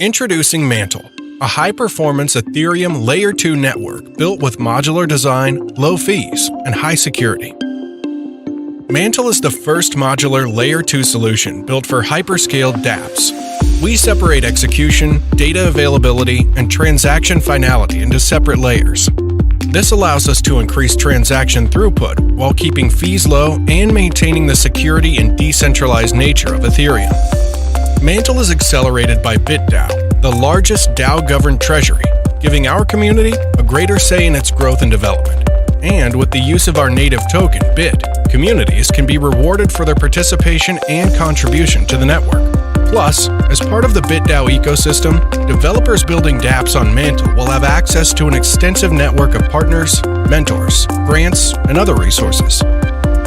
Introducing Mantle, a high-performance Ethereum Layer-2 network built with modular design, low fees, and high security. Mantle is the first modular Layer-2 solution built for hyperscale dApps. We separate execution, data availability, and transaction finality into separate layers. This allows us to increase transaction throughput while keeping fees low and maintaining the security and decentralized nature of Ethereum. Mantle is accelerated by BitDAO, the largest DAO-governed treasury, giving our community a greater say in its growth and development. And with the use of our native token, BIT, communities can be rewarded for their participation and contribution to the network. Plus, as part of the BitDAO ecosystem, developers building dApps on Mantle will have access to an extensive network of partners, mentors, grants, and other resources.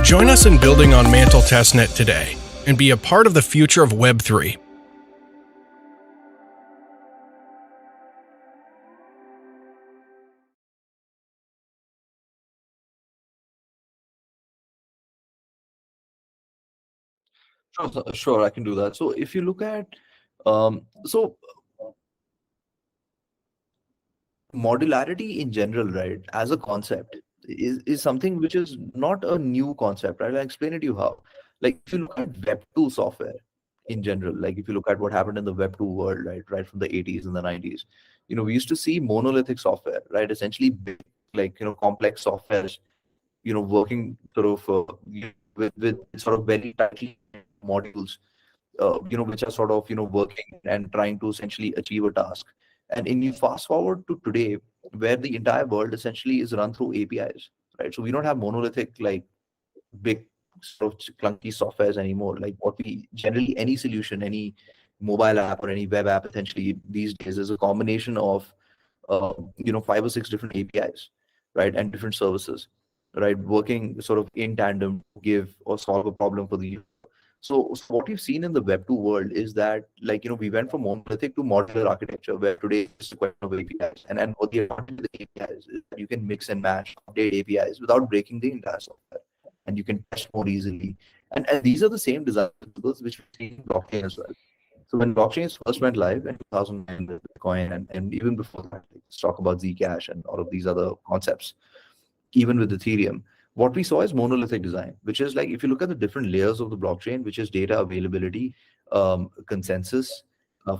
Join us in building on Mantle testnet today and be a part of the future of Web3. Sure, I can do that. So if you look at, modularity in general, right, as a concept is something which is not a new concept, right? I'll explain it to you how. Like if you look at Web 2 software in general, like if you look at what happened in the Web 2 world, right from the 80s and the 90s, we used to see monolithic software, right? Essentially big, complex softwares, working sort of with sort of very tightly modules, which are sort of, working and trying to essentially achieve a task. And in you fast forward to today, where the entire world essentially is run through APIs, right? So we don't have monolithic, big sort of clunky softwares anymore. Like what we generally, any solution, any mobile app or any web app, essentially these days is a combination of, 5 or 6 different APIs, right? And different services, right? Working sort of in tandem to give or solve a problem for the user. So what we've seen in the Web 2 world is that, we went from monolithic to modular architecture, where today it's a question of APIs. And what the advantage of the APIs is that you can mix and match, update APIs without breaking the entire software. And you can test more easily. And these are the same design principles which we see in blockchain as well. So when blockchains first went live in 2009 with Bitcoin, and even before that, let's talk about Zcash and all of these other concepts, even with Ethereum, what we saw is monolithic design, which is like, if you look at the different layers of the blockchain, which is data availability, consensus,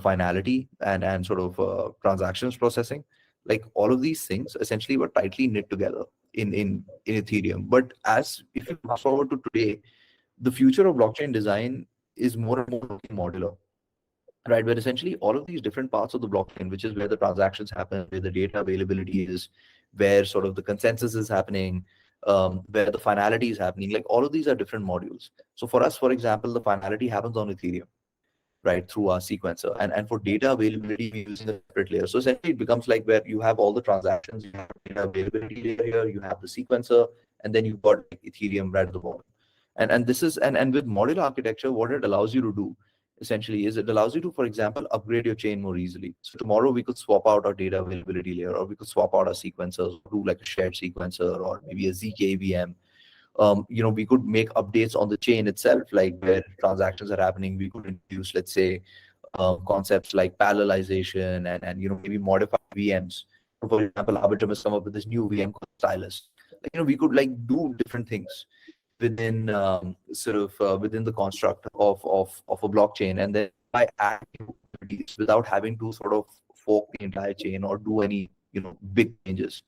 finality, and sort of transactions processing, like all of these things essentially were tightly knit together in Ethereum. But if you fast forward to today, the future of blockchain design is more and more modular, right? Where essentially all of these different parts of the blockchain, which is where the transactions happen, where the data availability is, where sort of the consensus is happening, where the finality is happening, like all of these are different modules. So for us, for example, the finality happens on Ethereum, right, through our sequencer. And for data availability, we're using a separate layer. So essentially it becomes like where you have all the transactions, you have data availability layer here, you have the sequencer, and then you've got Ethereum right at the bottom. And this is, and with modular architecture, what it allows you to do essentially is it allows you to, for example, upgrade your chain more easily. So tomorrow we could swap out our data availability layer, or we could swap out our sequencers, do like a shared sequencer or maybe a ZK VM. We could make updates on the chain itself, like where transactions are happening. We could introduce, let's say, concepts like parallelization and maybe modify VMs. For example, Arbitrum has come up with this new VM called Stylus. We could do different things within within the construct of a blockchain, and then by adding activities without having to sort of fork the entire chain or do any big changes.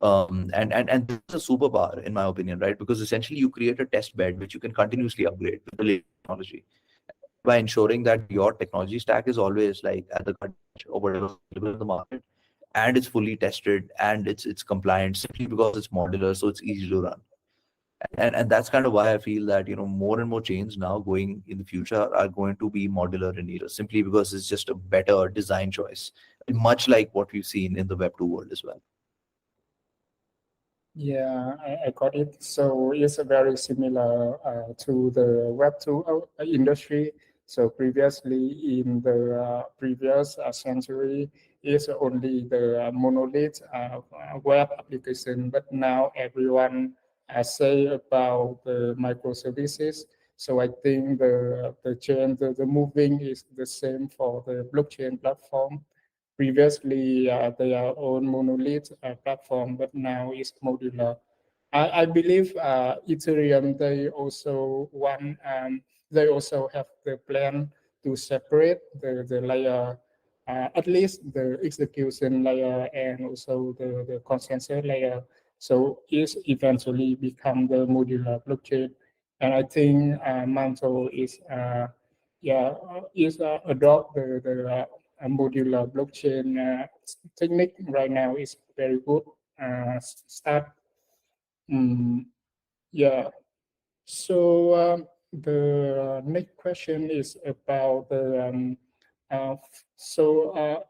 And this is a superpower in my opinion, right? Because essentially you create a test bed which you can continuously upgrade with the latest technology by ensuring that your technology stack is always like at the cutting edge or whatever available in the market, and it's fully tested and it's compliant, simply because it's modular, so it's easy to run. And that's kind of why I feel that more and more chains now going in the future are going to be modular in nature, simply because it's just a better design choice, much like what we've seen in the Web 2 world as well. Yeah, I got it. So it's very similar to the Web 2 industry. So previously, in the previous century, it's only the monolith web application, but now everyone say about the microservices. So I think the chain, the moving is the same for the blockchain platform. Previously, they are own monolith platform, but now it's modular. I believe Ethereum, they also have the plan to separate the layer, at least the execution layer and also the consensus layer. So it eventually become the modular blockchain. And I think Mantle adopt the modular blockchain technique right now is very good start. Yeah. So the next question is about the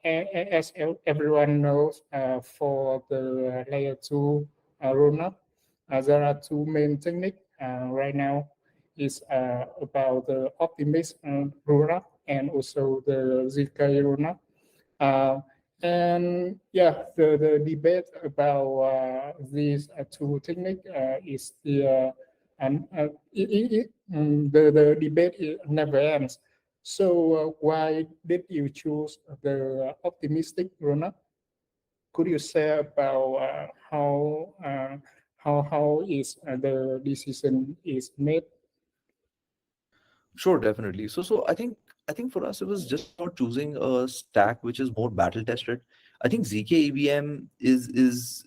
as everyone knows, for the layer 2 rollup, there are two main techniques right now. Is about the Optimistic Rollup and also the ZK rollup. And yeah, the debate about these two techniques is the debate never ends. So why did you choose the optimistic rollup? Could you say about how is the decision is made? Sure, definitely. So I think for us it was just about choosing a stack which is more battle tested. I think ZK EVM is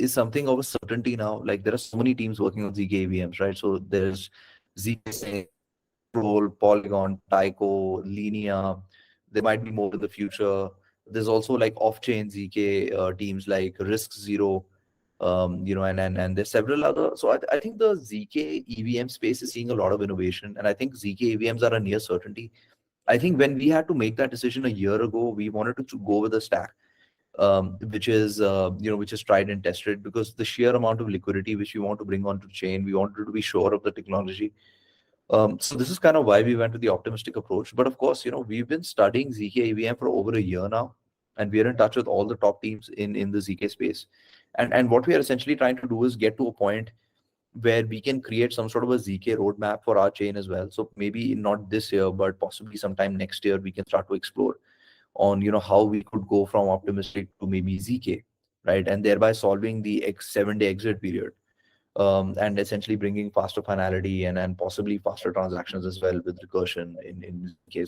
something of a certainty now. Like there are so many teams working on ZK EVMs, right? So there's ZK Sync, Roll, Polygon, Tyco, Linea. There might be more in the future. There's also like off-chain ZK teams like Risk Zero, and there's several other. So I think the ZK EVM space is seeing a lot of innovation, and I think ZK EVMs are a near certainty. I think when we had to make that decision a year ago, we wanted to go with a stack, which is tried and tested, because the sheer amount of liquidity which we want to bring onto chain, we wanted to be sure of the technology. So this is kind of why we went with the optimistic approach. But of course, we've been studying ZK EVM for over a year now, and we are in touch with all the top teams in the ZK space. And what we are essentially trying to do is get to a point where we can create some sort of a ZK roadmap for our chain as well. So maybe not this year, but possibly sometime next year, we can start to explore on how we could go from optimistic to maybe ZK, right? And thereby solving the 7-day exit period, and essentially bringing faster finality and possibly faster transactions as well with recursion in ZK.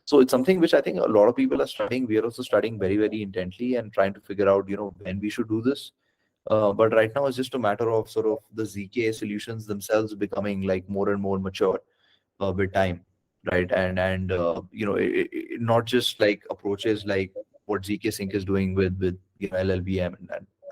So it's something which I think a lot of people are studying. We are also studying very, very intently and trying to figure out, when we should do this. But right now, it's just a matter of sort of the ZK solutions themselves becoming like more and more mature with time, right? Not just like approaches like what ZK Sync is doing with LLVM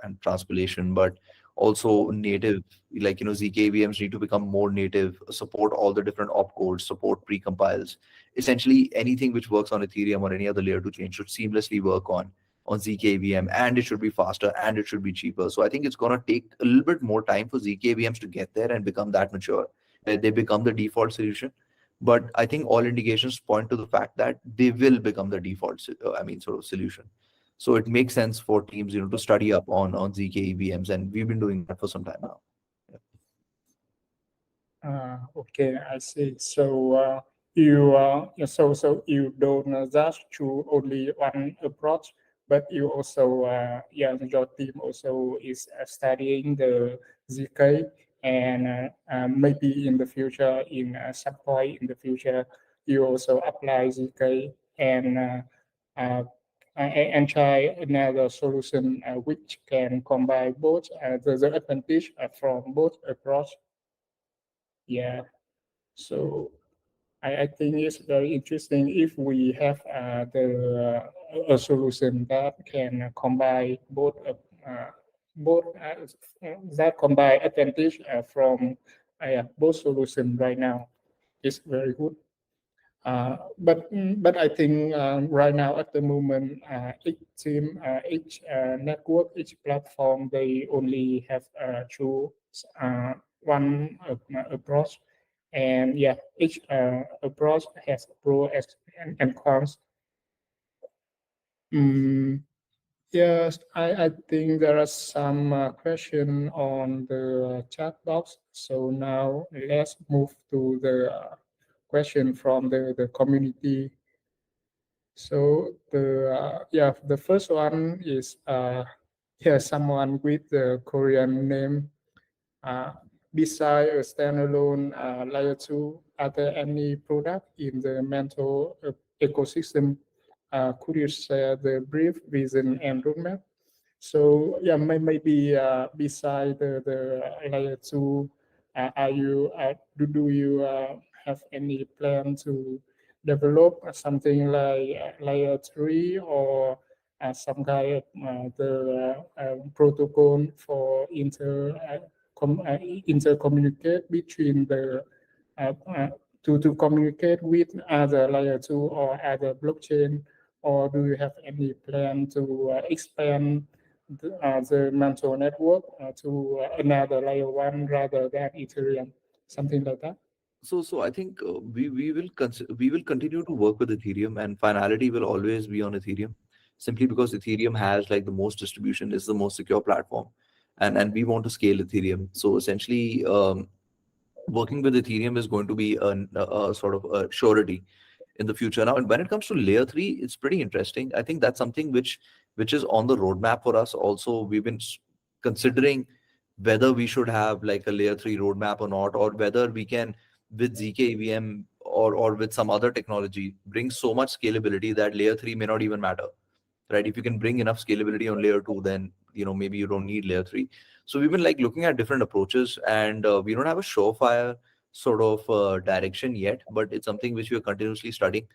and transpilation, but also native, like ZK VMs need to become more native, support all the different opcodes, support precompiles. Essentially, anything which works on Ethereum or any other layer 2 chain should seamlessly work on ZK VM, and it should be faster and it should be cheaper. So I think it's going to take a little bit more time for ZK VMs to get there and become that mature, that they become the default solution. But I think all indications point to the fact that they will become the default, sort of solution. So it makes sense for teams, to study up on ZK VMs, and we've been doing that for some time now. Okay, I see. So so you don't just choose only one approach, but you also your team also is studying the ZK, and maybe in the future, in some point in the future, you also apply ZK uh, and try another solution which can combine both the advantage from both approach. Yeah. So I think it's very interesting if we have a solution that can combine both that combine advantage from both solutions right now. It's very good. But I think right now at the moment, each team, each network, each platform, they only have one approach, and yeah, each approach has pros and cons. Mm, Yes, I think there are some question on the chat box. So now let's move to the question from the community. So the first one is someone with the Korean name. Beside a standalone layer 2, are there any product in the Mantle ecosystem? Could you share the brief vision and roadmap? So maybe beside the layer 2, do you have any plan to develop something like layer 3 or some kind of protocol for intercommunicate between the uh, uh, to communicate with other layer 2 or other blockchain, or do you have any plan to expand the Mantle Network to another layer 1 rather than Ethereum, something like that? So I think we will continue to work with Ethereum, and finality will always be on Ethereum, simply because Ethereum has like the most distribution, is the most secure platform, and we want to scale Ethereum. So essentially, working with Ethereum is going to be a sort of a surety in the future. Now, and when it comes to layer three, it's pretty interesting. I think that's something which is on the roadmap for us. Also, we've been considering whether we should have like a layer three roadmap or not, or whether we can with ZK EVM or with some other technology bring so much scalability that layer three may not even matter, right? If you can bring enough scalability on layer two, then maybe you don't need layer three. So we've been like looking at different approaches, and we don't have a surefire sort of direction yet, but it's something which we are continuously studying.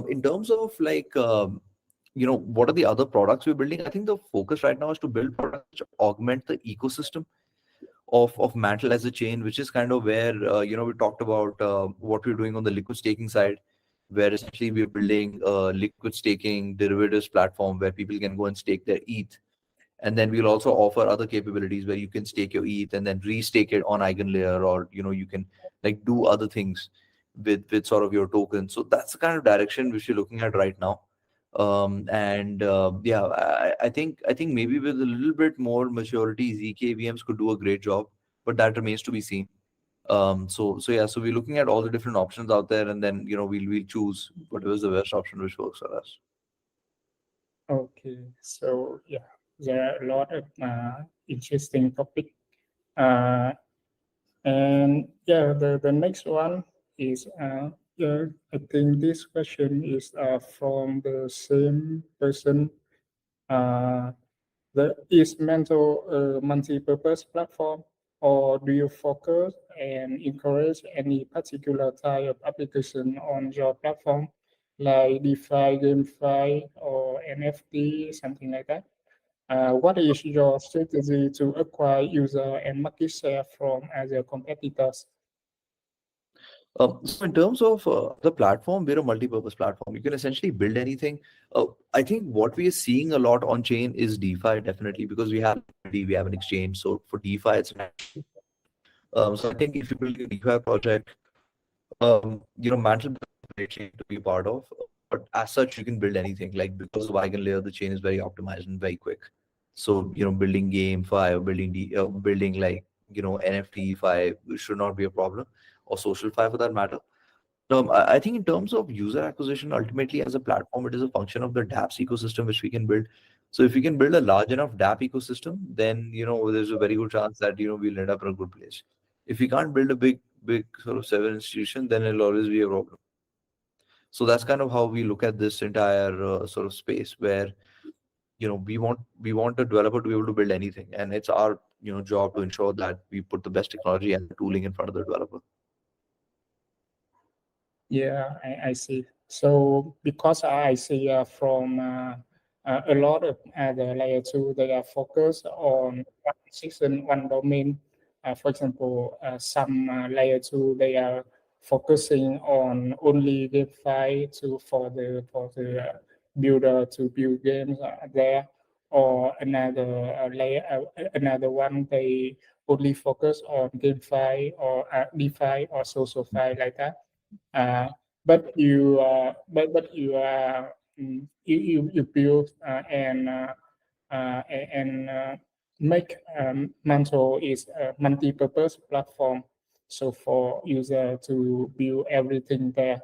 In terms of like what are the other products we're building, I think the focus right now is to build products which augment the ecosystem of Mantle as a chain, which is kind of where we talked about what we're doing on the liquid staking side, where essentially we're building a liquid staking derivatives platform where people can go and stake their ETH, and then we'll also offer other capabilities where you can stake your ETH and then restake it on EigenLayer, or you can like do other things with sort of your token. So that's the kind of direction which we're looking at right now. And yeah, I think maybe with a little bit more maturity, ZKVMs could do a great job, but that remains to be seen. So yeah, so we're looking at all the different options out there, and then we'll choose whatever is the best option which works for us. Okay, so there are a lot of interesting topic. Uh, and the next one is I think this question is from the same person. Is Mantle a multi-purpose platform, or do you focus and encourage any particular type of application on your platform, like DeFi, GameFi, or NFT, something like that? What is your strategy to acquire user and market share from other competitors? So in terms of the platform, we're a multi-purpose platform. You can essentially build anything. I think what we are seeing a lot on chain is DeFi, definitely, because we have liquidity, we have an exchange. So for DeFi, so I think if you build a DeFi project, Mantle is a great chain to be part of. But as such, you can build anything. Like because of EigenLayer, the chain is very optimized and very quick. So building GameFi or building like NFT fi should not be a problem, or social fi for that matter. I think in terms of user acquisition, ultimately as a platform, it is a function of the dApps ecosystem which we can build. So if we can build a large enough dApp ecosystem, then there's a very good chance that we'll end up in a good place. If we can't build a big sort of seven institution, then it'll always be a problem. So that's kind of how we look at this entire sort of space, where we want a developer to be able to build anything, and it's our job to ensure that we put the best technology and the tooling in front of the developer. Yeah, I see. So because I see from a lot of other layer two, they are focused on one section, one domain. For example, some layer two, they are focusing on only GameFi for the builder to build games there, or another one they only focus on GameFi or DeFi or SocialFi like that. Uh, but you build and and make Mantle is a multi-purpose platform. So for user to build everything there.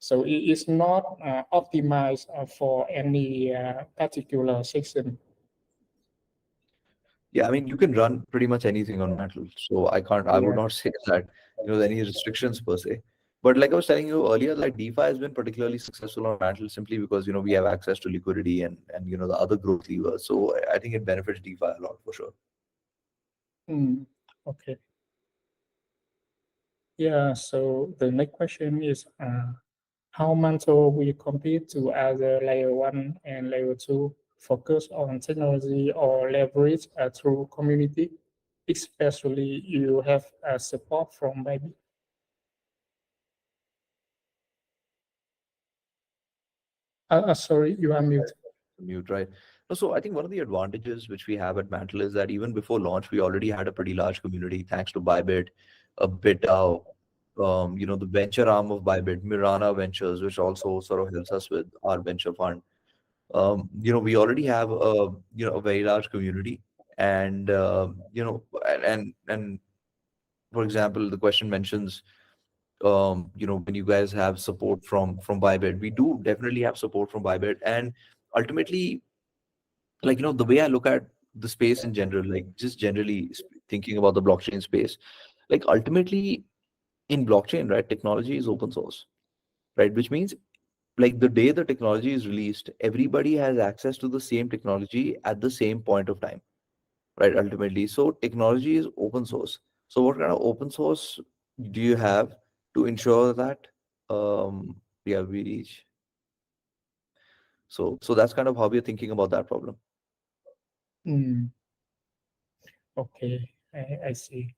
So it is not optimized for any particular section. Yeah, I mean, you can run pretty much anything on Mantle. So I would not say that, any restrictions per se. But like I was telling you earlier, like DeFi has been particularly successful on Mantle simply because, we have access to liquidity and the other growth levers. So I think it benefits DeFi a lot for sure. Okay. Yeah, so the next question is how Mantle will compete to other layer 1 and layer 2 focus on technology or leverage through community, especially you have support from maybe. Sorry, you are mute. Mute, right? So I think one of the advantages which we have at Mantle is that even before launch, we already had a pretty large community thanks to Bybit, BitDAO, the venture arm of Bybit, Mirana Ventures, which also sort of helps us with our venture fund. We already have a very large community, and and for example, the question mentions, when you guys have support from Bybit, we do definitely have support from Bybit, and ultimately, like the way I look at the space in general, like just generally thinking about the blockchain space, like ultimately in blockchain, right, technology is open source, right, which means like the day the technology is released, everybody has access to the same technology at the same point of time, right, ultimately. So technology is open source. So what kind of open source do you have to ensure that yeah, we reach? So that's kind of how we're thinking about that problem. Okay, I see.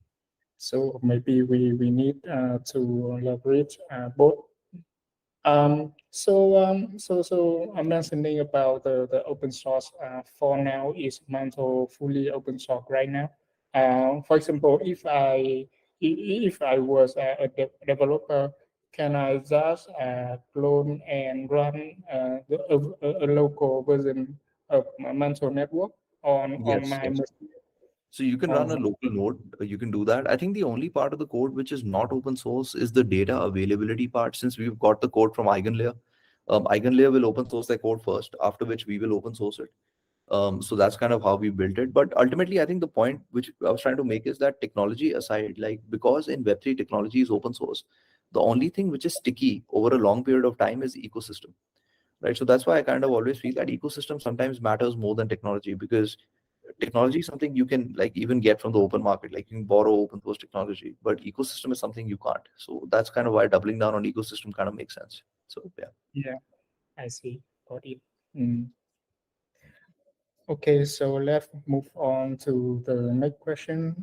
So maybe we need to leverage both. So I'm mentioning about the open source. For now, is Mantle fully open source right now? For example, if I was a developer, can I just clone and run a local version of my Mantle network on Yes, my yes. machine? So you can run a local node, you can do that. I think the only part of the code which is not open source is the data availability part, since we've got the code from EigenLayer. EigenLayer will open source their code first, after which we will open source it. So that's kind of how we built it. But ultimately, I think the point which I was trying to make is that technology aside, like because in Web3 technology is open source, the only thing which is sticky over a long period of time is ecosystem, right? So that's why I kind of always feel that ecosystem sometimes matters more than technology, because technology is something you can like even get from the open market, like you can borrow open source technology, but ecosystem is something you can't. So that's kind of why doubling down on ecosystem kind of makes sense. So yeah. Yeah, I see. Got it. Okay, so let's move on to the next question.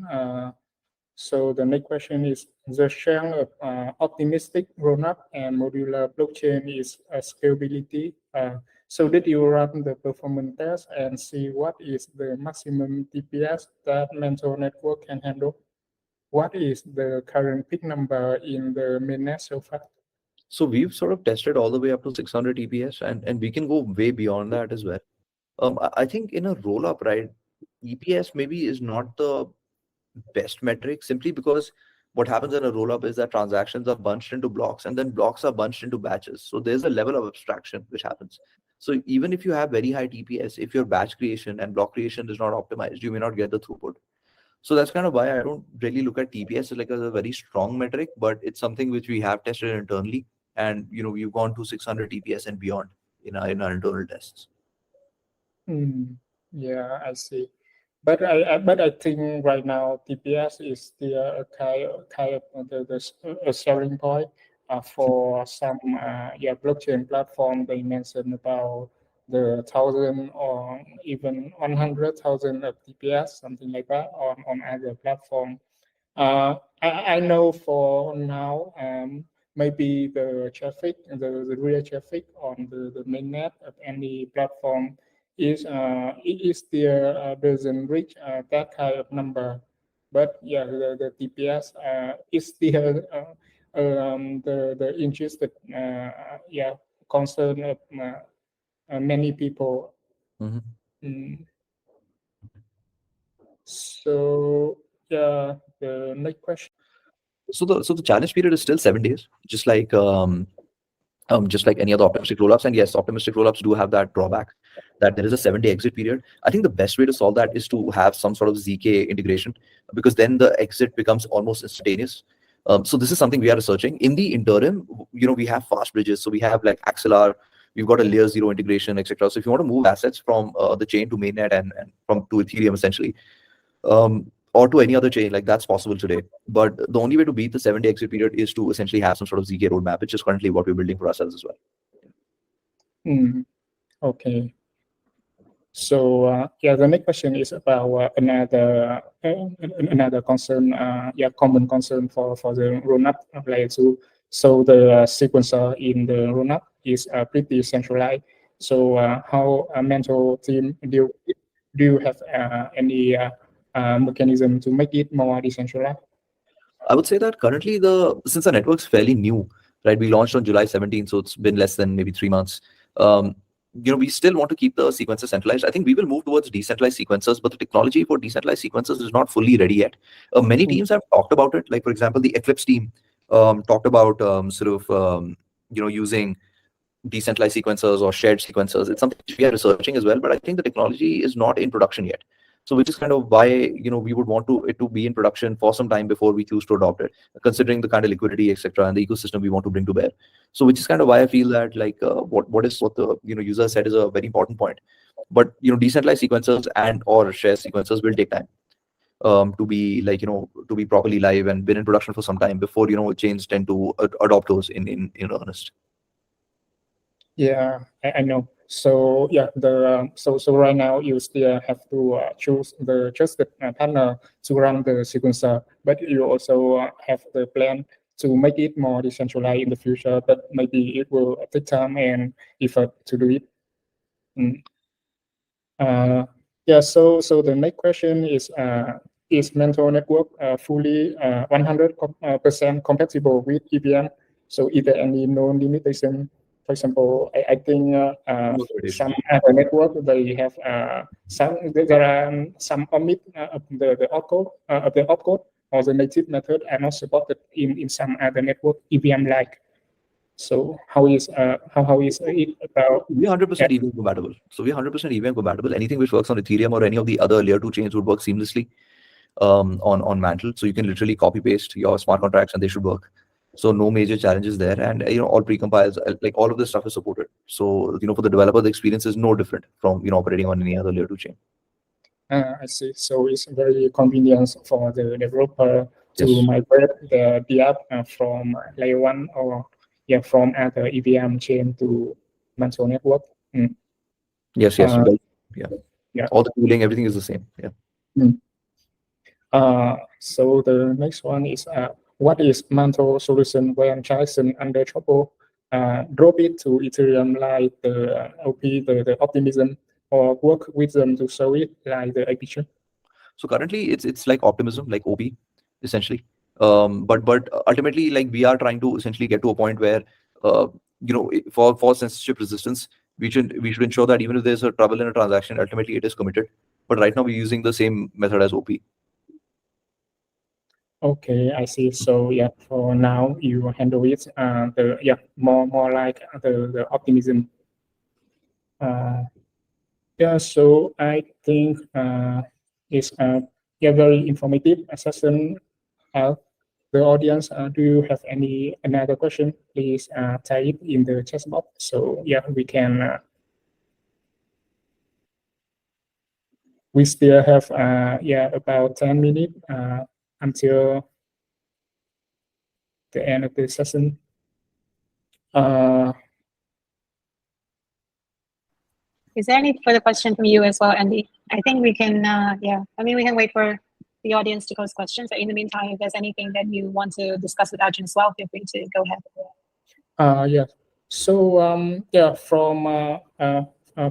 So the next question is the share of optimistic rollup and modular blockchain is scalability. So did you run the performance test and see what is the maximum TPS that Mantle Network can handle? What is the current peak number in the mainnet so far? So we've sort of tested all the way up to 600 EPS, and we can go way beyond that as well. I think in a roll up, right, EPS maybe is not the best metric, simply because what happens in a roll up is that transactions are bunched into blocks, and then blocks are bunched into batches. So there's a level of abstraction which happens. So even if you have very high TPS, if your batch creation and block creation is not optimized, you may not get the throughput. So that's kind of why I don't really look at TPS as like as a very strong metric, but it's something which we have tested internally, and we've gone to 600 TPS and beyond in our internal tests. Yeah, I see. But I think right now TPS is still a kind of a selling point for some blockchain platform. They mentioned about the 1,000 or even 100,000 of TPS, something like that, on other platform. I know for now, maybe the traffic, the real traffic on the mainnet of any platform is still doesn't reach that kind of number. But yeah, the TPS is still the interested concern of many people. So yeah, the next question. So the challenge period is still 7 days, just like any other optimistic rollups. And yes, optimistic rollups do have that drawback that there is a 7-day exit period. I think the best way to solve that is to have some sort of ZK integration, because then the exit becomes almost instantaneous. So this is something we are researching. In the interim, we have fast bridges. So we have like Axelar, we've got a layer 0 integration, etc. So if you want to move assets from the chain to mainnet and from to Ethereum essentially, or to any other chain, like that's possible today. But the only way to beat the 7-day exit period is to essentially have some sort of ZK roadmap, which is currently what we're building for ourselves as well. Okay. So yeah, the next question is about another concern, common concern for the Rollup layer 2. So the sequencer in the Rollup is pretty centralized. So how a Mantle team do you have any mechanism to make it more decentralized? I would say that currently, since our network's fairly new, right? We launched on July 17th, so it's been less than maybe 3 months. We still want to keep the sequencer centralized. I think we will move towards decentralized sequencers, but the technology for decentralized sequencers is not fully ready yet. Many teams have talked about it. Like, for example, the Eclipse team talked about using decentralized sequencers or shared sequencers. It's something we are researching as well, but I think the technology is not in production yet. So which is kind of why we would want it to be in production for some time before we choose to adopt it, considering the kind of liquidity, etc., and the ecosystem we want to bring to bear. So which is kind of why I feel that like what the user said is a very important point. But decentralized sequencers and or shared sequencers will take time to be to be properly live and been in production for some time before chains tend to adopt those in earnest. Yeah, I know. So yeah, so right now you still have to choose the trusted partner to run the sequencer, but you also have the plan to make it more decentralized in the future. But maybe it will take time and effort to do it. Yeah. So the next question is Mantle Network fully 100% compatible with EVM? So is there any known limitation? For example, I think some other network they have there are some omit of the opcode of the opcode or the native method are not supported in some other network EVM like. So how is it about? We're 100% EVM compatible. So we're 100% EVM compatible. Anything which works on Ethereum or any of the other layer 2 chains would work seamlessly on Mantle. So you can literally copy paste your smart contracts and they should work. So no major challenges there, and all precompiles, like all of this stuff is supported. So for the developer, the experience is no different from operating on any other layer 2 chain. I see. So it's very convenient for the developer to migrate the app from layer 1 or from other EVM chain to Mantle Network. Yes. All the tooling, everything is the same. So the next one is what is Mantle solution when Jason under trouble? Drop it to Ethereum like the OP, the Optimism, or work with them to solve it like the APAC. So currently it's like Optimism, like OP, essentially. But ultimately, like we are trying to essentially get to a point where for censorship resistance, we should ensure that even if there's a trouble in a transaction, ultimately it is committed. But right now we're using the same method as OP. Okay, I see. So yeah, for now you handle it more like the Optimism. So I think it's very informative session. The audience, do you have another question? Please type it in the chat box. So yeah, we can. We still have about 10 minutes until the end of the session. Is there any further question from you as well, Andy? I think we can, we can wait for the audience to pose questions. But in the meantime, if there's anything that you want to discuss with Arjun as well, feel free to go ahead. Yeah. So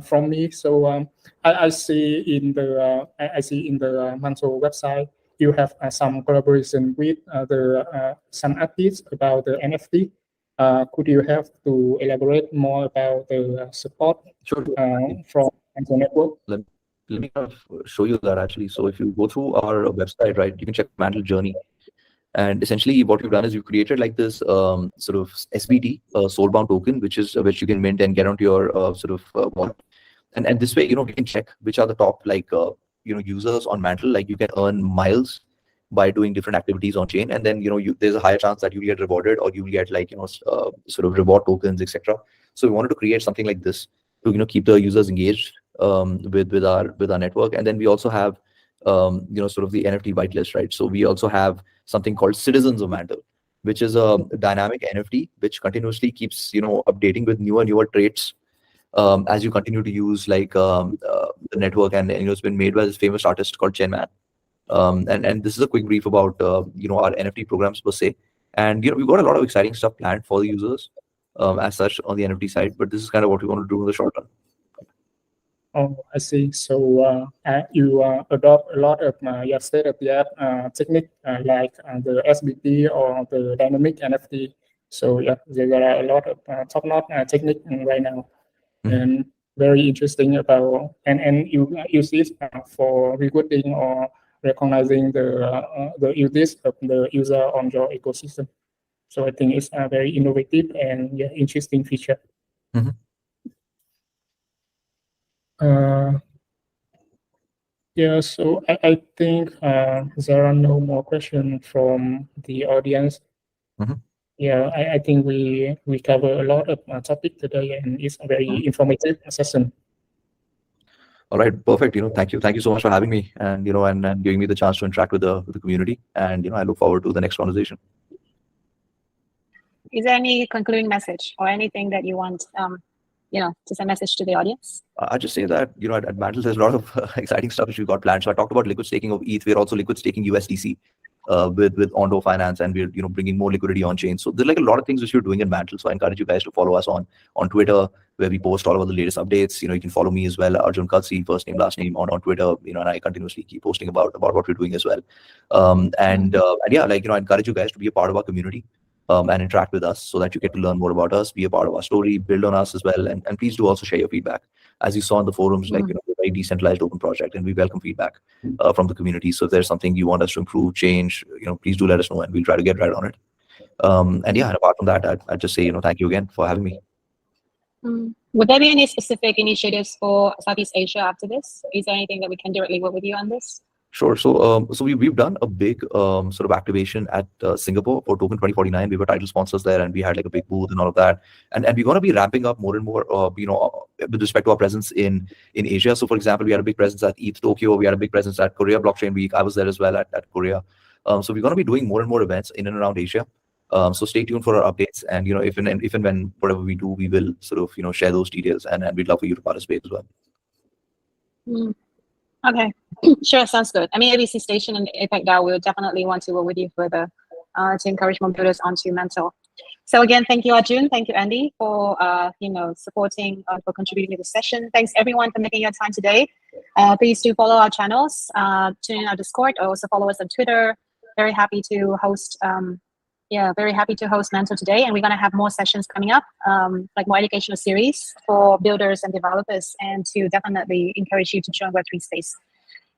from me, so I see in the Mantle website you have some collaboration with some artists about the NFT. Could you have to elaborate more about the support from Mantle Network? let me kind of show you that actually. So if you go through our website, right, you can check Mantle journey. And essentially what we've done is we've created like this sort of SBT, soulbound token, which you can mint and get onto your wallet. And this way, we can check which are the top users on Mantle. Like you can earn miles by doing different activities on chain, and then there's a higher chance that you get rewarded, or you will get sort of reward tokens, etc. So we wanted to create something like this to keep the users engaged with our network. And then we also have sort of the NFT whitelist, right? So we also have something called Citizens of Mantle, which is a dynamic NFT which continuously keeps updating with newer traits as you continue to use the network. And it's been made by this famous artist called Chen Man. And this is a quick brief about our NFT programs per se. And we've got a lot of exciting stuff planned for the users as such on the NFT side, but this is kind of what we want to do in the short run. Oh, I see. So you adopt a lot of your state-of-the-art technique like the SBT or the dynamic NFT. So yeah, there are a lot of top-notch technique right now, and very interesting about and you use this for recruiting or recognizing the usage of the user on your ecosystem. So I think it's a very innovative and interesting feature. Yeah, so I think there are no more questions from the audience. Yeah, I think we cover a lot of topic today, and it's a very informative session. All right, perfect. Thank you so much for having me, and and giving me the chance to interact with the community. And I look forward to the next conversation. Is there any concluding message or anything that you want to send a message to the audience? I just say that at Mantle there's a lot of exciting stuff which we've got planned. So I talked about liquid staking of ETH. We're also liquid staking USDC with Ondo Finance, and we're bringing more liquidity on chain. So there's like a lot of things which we're doing in Mantle. So I encourage you guys to follow us on Twitter, where we post all of the latest updates. You can follow me as well, Arjun Kalsi, first name last name on Twitter. And I continuously keep posting about what we're doing as well. And yeah, I encourage you guys to be a part of our community. And interact with us so that you get to learn more about us, be a part of our story, build on us as well. And please do also share your feedback. As you saw in the forums, we're a very decentralized open project, and we welcome feedback from the community. So if there's something you want us to improve, change, please do let us know, and we'll try to get right on it. And yeah, and apart from that, I'd just say, thank you again for having me. Would there be any specific initiatives for Southeast Asia after this? Is there anything that we can directly work with you on this? Sure. So we've done a big sort of activation at Singapore for Token 2049. We were title sponsors there, and we had like a big booth and all of that. And we're going to be ramping up more and more, with respect to our presence in Asia. So for example, we had a big presence at ETH Tokyo. We had a big presence at Korea Blockchain Week. I was there as well at Korea. So we're going to be doing more and more events in and around Asia. So stay tuned for our updates. And if and when whatever we do, we will sort of share those details, and we'd love for you to participate as well. Okay, sure, sounds good. I mean, ABC Station and APAC DAO will definitely want to work with you further to encourage more builders onto Mantle. So again, thank you, Arjun. Thank you, Andy, for supporting, for contributing to the session. Thanks everyone for making your time today. Please do follow our channels, tune in our Discord, or also follow us on Twitter. Very happy to host. Very happy to host Mantle today, and we're going to have more sessions coming up, like more educational series for builders and developers, and to definitely encourage you to join Web3 space.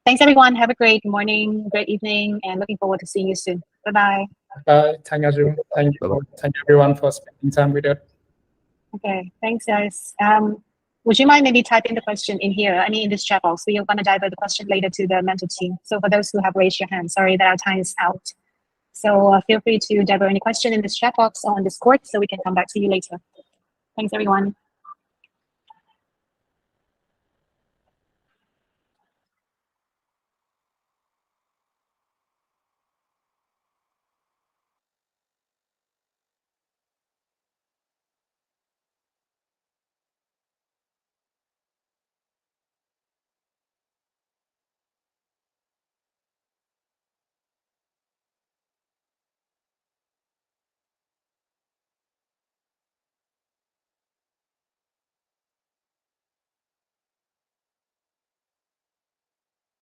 Thanks, everyone. Have a great morning, great evening, and looking forward to seeing you soon. Bye-bye. Bye. Thank you. Thank you everyone for spending time with us. Okay, thanks, guys. Would you mind maybe typing the question in here? I mean, in this chat box. We are going to divert the question later to the Mantle team. So for those who have raised your hand, sorry that our time is out. So feel free to divert any question in this chat box or on Discord so we can come back to you later. Thanks, everyone.